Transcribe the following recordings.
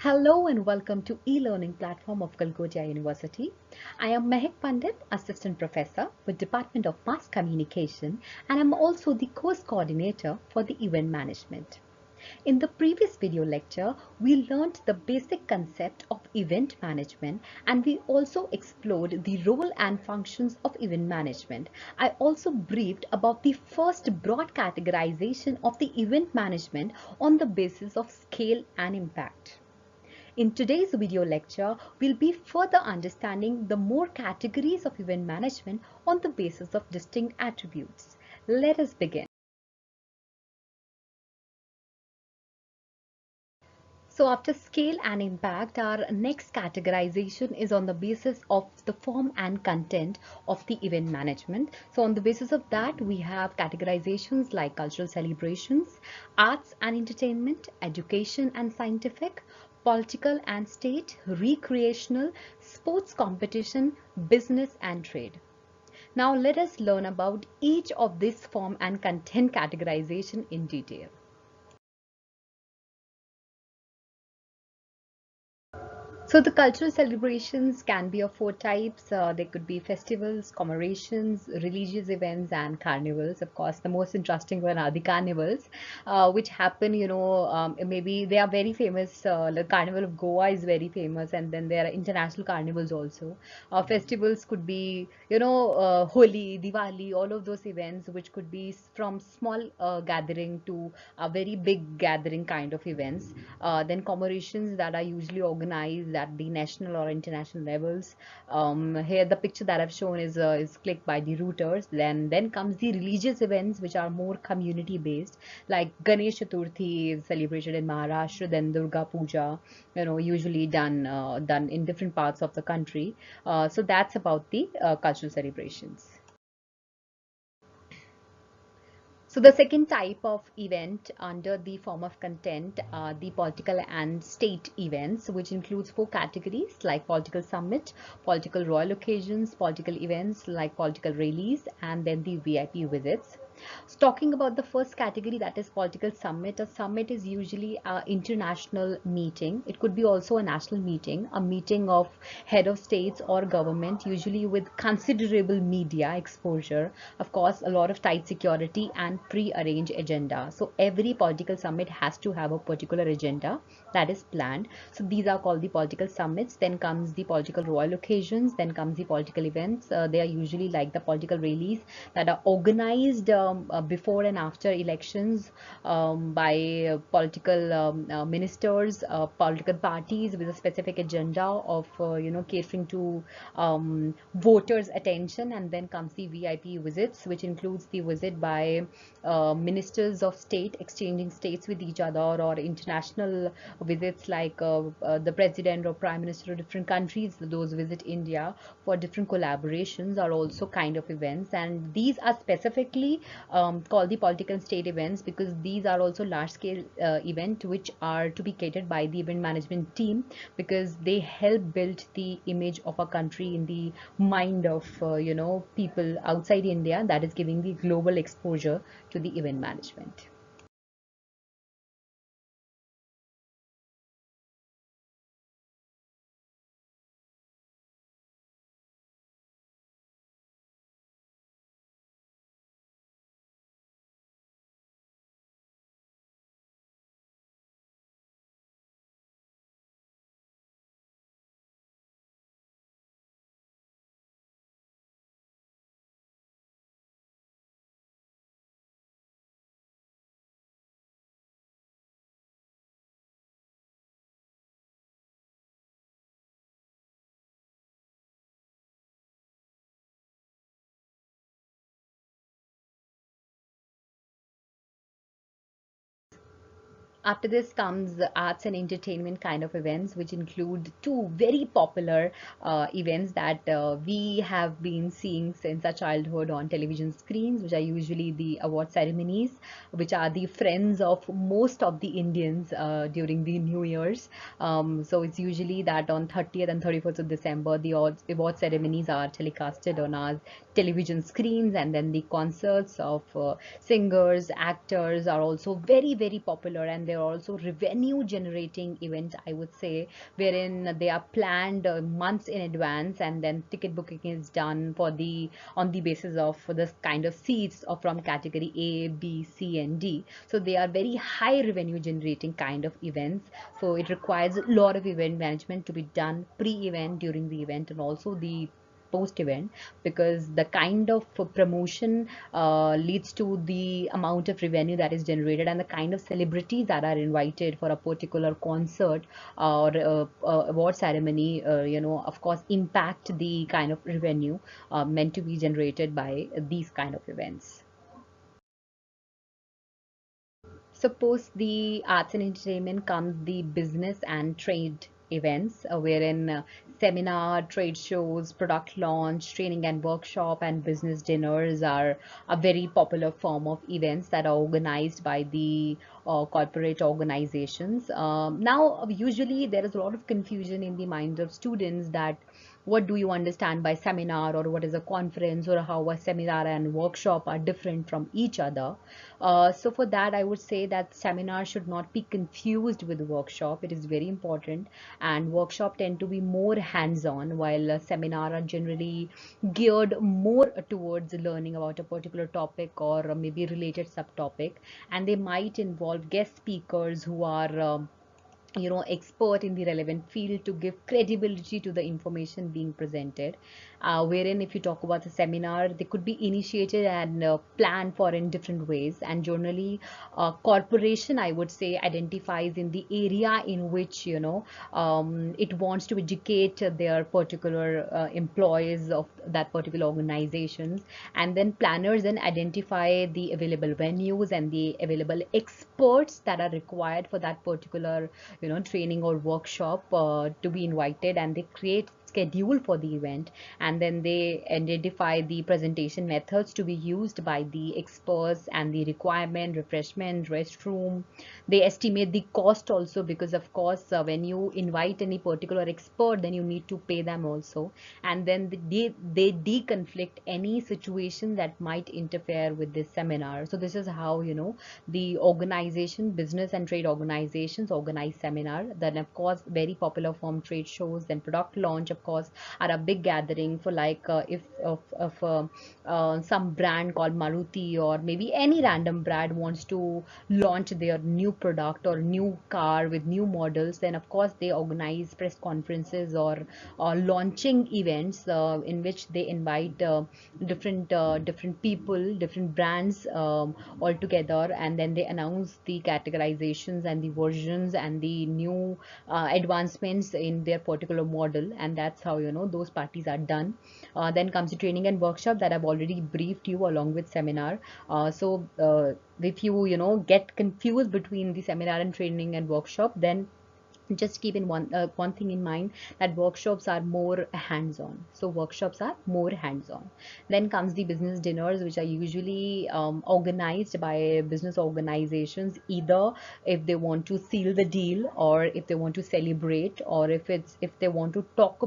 Hello and welcome to e-learning platform of Galgodia University. I am Mehak Pandit, Assistant Professor with Department of Mass Communication, and I'm also the course coordinator for the event management. In the previous video lecture, we learned the basic concept of event management and we also explored the role and functions of event management. I also briefed about the first broad categorization of the event management on the basis of scale and impact. In today's video lecture, we'll be further understanding the more categories of event management on the basis of distinct attributes. Let us begin. So after scale and impact, our next categorization is on the basis of the form and content of the event management. So on the basis of that, we have categorizations like cultural celebrations, arts and entertainment, education and scientific, political and state, recreational, sports competition, business and trade. Now let us learn about each of this form and content categorization in detail. So the cultural celebrations can be of four types. They could be festivals, commemorations, religious events, and carnivals. Of course, the most interesting one are the carnivals, which happen, maybe they are very famous. The Carnival of Goa is very famous, and then there are international carnivals also. Festivals could be, Holi, Diwali, all of those events, which could be from small gathering to a very big gathering kind of events. Then commemorations that are usually organized at the national or international levels. Here the picture that I've shown is clicked by the routers. Then comes the religious events, which are more community based, like Ganesh Chaturthi is celebrated in Maharashtra, then Durga Puja, usually done in different parts of the country. So that's about the cultural celebrations. So the second type of event under the form of content are the political and state events, which includes four categories like political summit, political royal occasions, political events like political rallies, and then the VIP visits. So talking about the first category, that is political summit. A summit is usually an international meeting. It could be also a national meeting, a meeting of head of states or government, usually with considerable media exposure. Of course, a lot of tight security and pre-arranged agenda. So every political summit has to have a particular agenda that is planned. So these are called the political summits. Then comes the political royal occasions. Then comes the political events. They are usually like the political rallies that are organized before and after elections by political ministers, political parties with a specific agenda of catering to voters' attention. And then comes the VIP visits, which includes the visit by ministers of state exchanging states with each other, or international visits like the president or prime minister of different countries. Those visit India for different collaborations are also kind of events, and these are specifically called the political and state events because these are also large scale events which are to be catered by the event management team, because they help build the image of a country in the mind of people outside India, that is giving the global exposure to the event management. After this comes the arts and entertainment kind of events, which include two very popular events that we have been seeing since our childhood on television screens, which are usually the award ceremonies, which are the friends of most of the Indians during the New Year's. So it's usually that on 30th and 31st of December, the award ceremonies are telecasted on our television screens, and then the concerts of singers, actors are also very, very popular, and they there are also revenue generating events, I would say, wherein they are planned months in advance, and then ticket booking is done for the on the basis of this kind of seats or from category A, B, C, and D. So they are very high revenue generating kind of events. So it requires a lot of event management to be done pre-event, during the event, and also the post event, because the kind of promotion leads to the amount of revenue that is generated, and the kind of celebrities that are invited for a particular concert or award ceremony, of course, impact the kind of revenue meant to be generated by these kind of events. Suppose the arts and entertainment comes the business and trade events, wherein seminar, trade shows, product launch, training and workshop, and business dinners are a very popular form of events that are organized by the corporate organizations. Now, usually there is a lot of confusion in the minds of students that what do you understand by seminar, or what is a conference, or how a seminar and workshop are different from each other. So for that, I would say that seminar should not be confused with workshop. It is very important, and workshop tend to be more hands-on, while seminar are generally geared more towards learning about a particular topic or maybe related subtopic, and they might involve guest speakers who are expert in the relevant field to give credibility to the information being presented, wherein if you talk about the seminar, they could be initiated and planned for in different ways, and generally corporation, I would say, identifies in the area in which it wants to educate their particular employees of that particular organizations, and then planners then identify the available venues and the available experts that are required for that particular training or workshop to be invited, and they create schedule for the event, and then they identify the presentation methods to be used by the experts, and the requirement, refreshment, restroom. They estimate the cost also, because of course when you invite any particular expert, then you need to pay them also, and then they deconflict any situation that might interfere with this seminar. So this is how the organization, business and trade organizations organize seminar. Then of course very popular form trade shows, then product launch of course are a big gathering for, like if of some brand called Maruti or maybe any random brand wants to launch their new product or new car with new models, then of course they organize press conferences or launching events in which they invite different people, different brands all together, and then they announce the categorizations and the versions and the new advancements in their particular model, and that's how those parties are done. Then comes the training and workshop that I've already briefed you along with seminar. If you get confused between the seminar and training and workshop, then just keep in one thing in mind, that workshops are more hands-on. So workshops are more hands-on. Then comes the business dinners, which are usually organized by business organizations, either if they want to seal the deal, or if they want to celebrate, or if they want to talk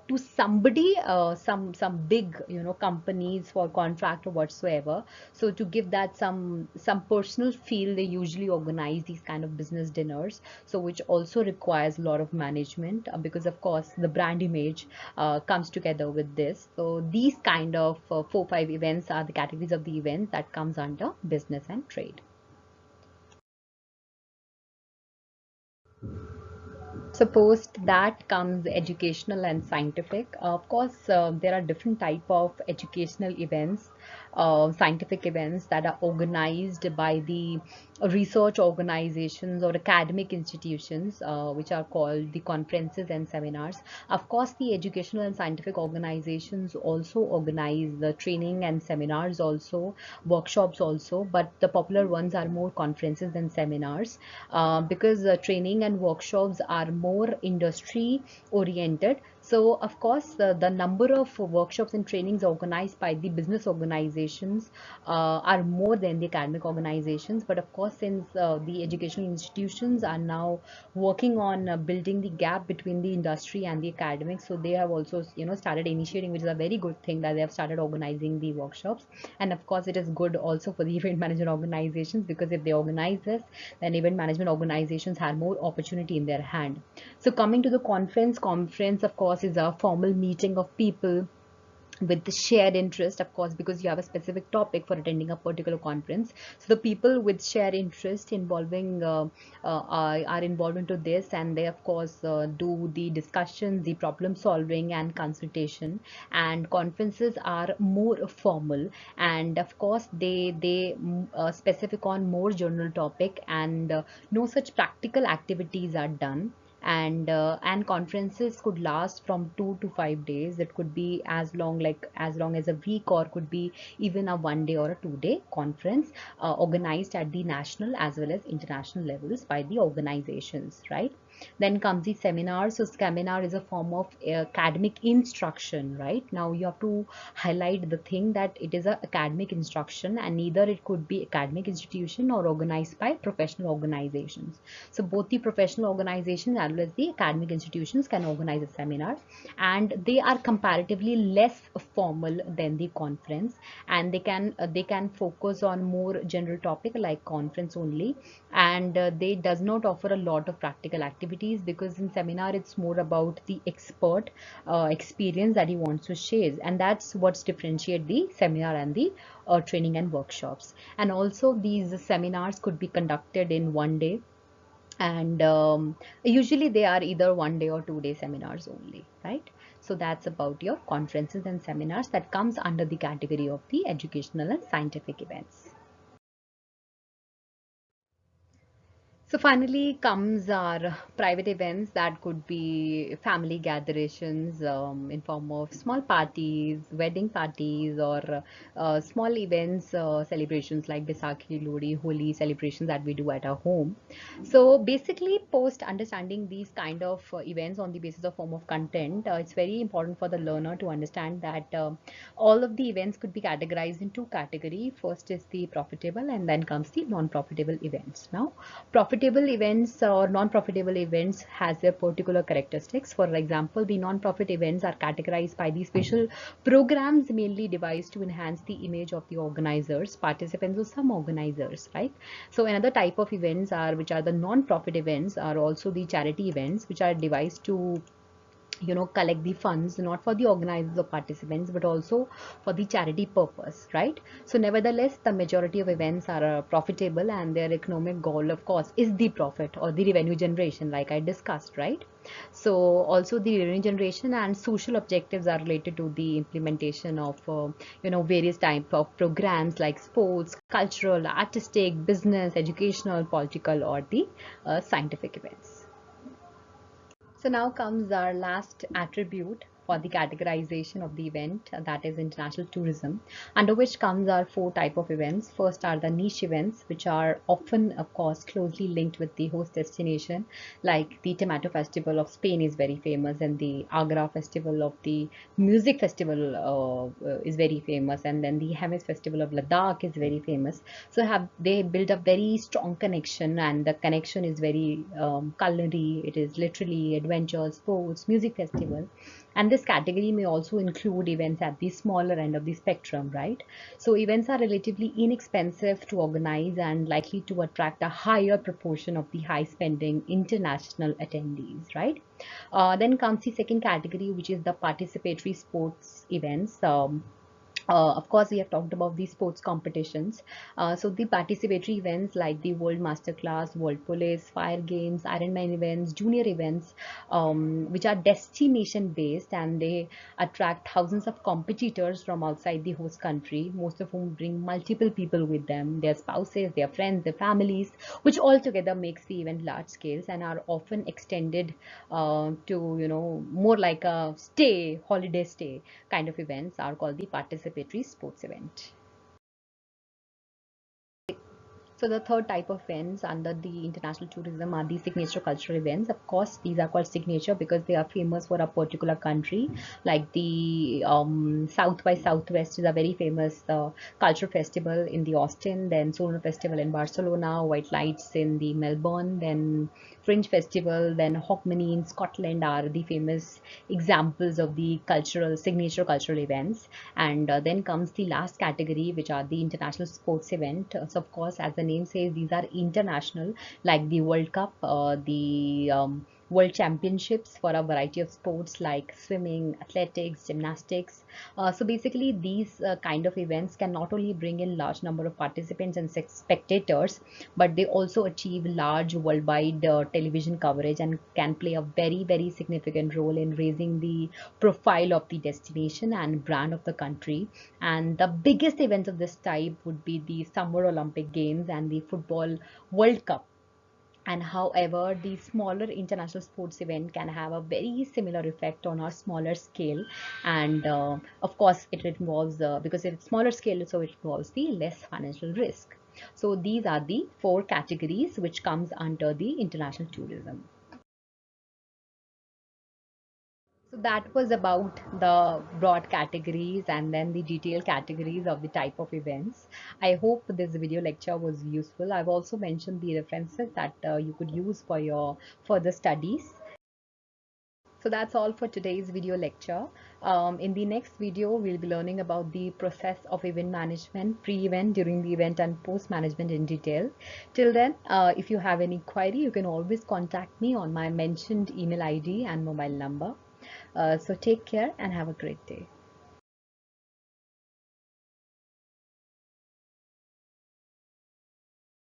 to somebody, some big companies for contract or whatsoever. So to give that some personal feel, they usually organize these kind of business dinners, so which also requires a lot of management, because of course the brand image comes together with this. So these kind of 4-5 events are the categories of the events that comes under business and trade. So post that comes educational and scientific. Of course, there are different type of educational events, scientific events that are organized by the research organizations or academic institutions, which are called the conferences and seminars. Of course, the educational and scientific organizations also organize the training and seminars also, workshops also, but the popular ones are more conferences than seminars, because training and workshops are more industry oriented. So of course the number of workshops and trainings organized by the business organization organizations are more than the academic organizations. But of course, since the educational institutions are now working on building the gap between the industry and the academics, so they have also started initiating, which is a very good thing, that they have started organizing the workshops. And of course, it is good also for the event management organizations, because if they organize this, then event management organizations have more opportunity in their hand. So coming to the conference of course is a formal meeting of people with the shared interest, of course, because you have a specific topic for attending a particular conference. So the people with shared interest involving are involved into this, and they of course do the discussions, the problem solving and consultation. And conferences are more formal, and of course they specific on more general topic, and no such practical activities are done. And conferences could last from 2 to 5 days. It could be as long as a week, or could be even a 1 day or a 2 day conference, organized at the national as well as international levels by the organizations, right? Then comes the seminar. So seminar is a form of academic instruction, right? Now you have to highlight the thing that it is a academic instruction, and neither it could be academic institution or organized by professional organizations. So both the professional organizations as well as the academic institutions can organize a seminar, and they are comparatively less formal than the conference, and they can focus on more general topic like conference only. And they does not offer a lot of practical activities, because in seminar it's more about the expert experience that he wants to share, and that's what's differentiate the seminar and the training and workshops. And also these seminars could be conducted in 1 day, and usually they are either 1 day or 2 day seminars only, right? So that's about your conferences and seminars that comes under the category of the educational and scientific events. So finally comes our private events, that could be family gatherings in form of small parties, wedding parties, or small events, celebrations like Baisakhi, Lodi, Holi celebrations that we do at our home. So basically, post understanding these kind of events on the basis of form of content, it's very important for the learner to understand that all of the events could be categorized in two categories. First is the profitable, and then comes the non-profitable events. Now, profitable events or non-profitable events has their particular characteristics. For example, the non-profit events are categorized by the special programs mainly devised to enhance the image of the organizers, participants, or some organizers, right? So another type of events are, which are the non-profit events, are also the charity events, which are devised to collect the funds not for the organizers or participants, but also for the charity purpose, right? So nevertheless, the majority of events are profitable, and their economic goal of course is the profit or the revenue generation, like I discussed, right? So also the revenue generation and social objectives are related to the implementation of various type of programs like sports, cultural, artistic, business, educational, political, or the scientific events. So now comes our last attribute for the categorization of the event, that is international tourism, under which comes our four type of events. First are the niche events, which are often of course closely linked with the host destination, like the Tomato Festival of Spain is very famous, and the Agra Festival of the music festival is very famous, and then the Hemis Festival of Ladakh is very famous. So have they built a very strong connection, and the connection is very culinary, it is literally adventure, sports, music festival. And this category may also include events at the smaller end of the spectrum, right? So events are relatively inexpensive to organize and likely to attract a higher proportion of the high spending international attendees, right? Then comes the second category, which is the participatory sports events. Of course, we have talked about the sports competitions. So the participatory events like the World Masterclass, World Police, Fire Games, Ironman events, junior events, which are destination based, and they attract thousands of competitors from outside the host country, most of whom bring multiple people with them, their spouses, their friends, their families, which altogether makes the event large scales and are often extended to, more like a holiday stay kind of events are called the participatory sports event. So the third type of events under the international tourism are the signature cultural events. Of course, these are called signature because they are famous for a particular country. Like the South by Southwest is a very famous culture festival in the Austin. Then Solar Festival in Barcelona, White Lights in the Melbourne. Then Fringe Festival. Then Hogmanay in Scotland are the famous examples of the cultural signature cultural events. And then comes the last category, which are the international sports event. So of course, as the name says, these are international, like the World Cup, the World Championships for a variety of sports like swimming, athletics, gymnastics. So basically, these kind of events can not only bring in large number of participants and spectators, but they also achieve large worldwide television coverage and can play a very significant role in raising the profile of the destination and brand of the country. And the biggest events of this type would be the Summer Olympic Games and the Football World Cup. And however, the smaller international sports event can have a very similar effect on a smaller scale. And of course, it involves, because it's smaller scale, so it involves the less financial risk. So these are the four categories which comes under the international tourism. So that was about the broad categories and then the detailed categories of the type of events. I hope this video lecture was useful. I've also mentioned the references that you could use for your further studies. So that's all for today's video lecture. In the next video, we'll be learning about the process of event management, pre-event, during the event, and post-management in detail. Till then, if you have any query, you can always contact me on my mentioned email ID and mobile number. So take care and have a great day.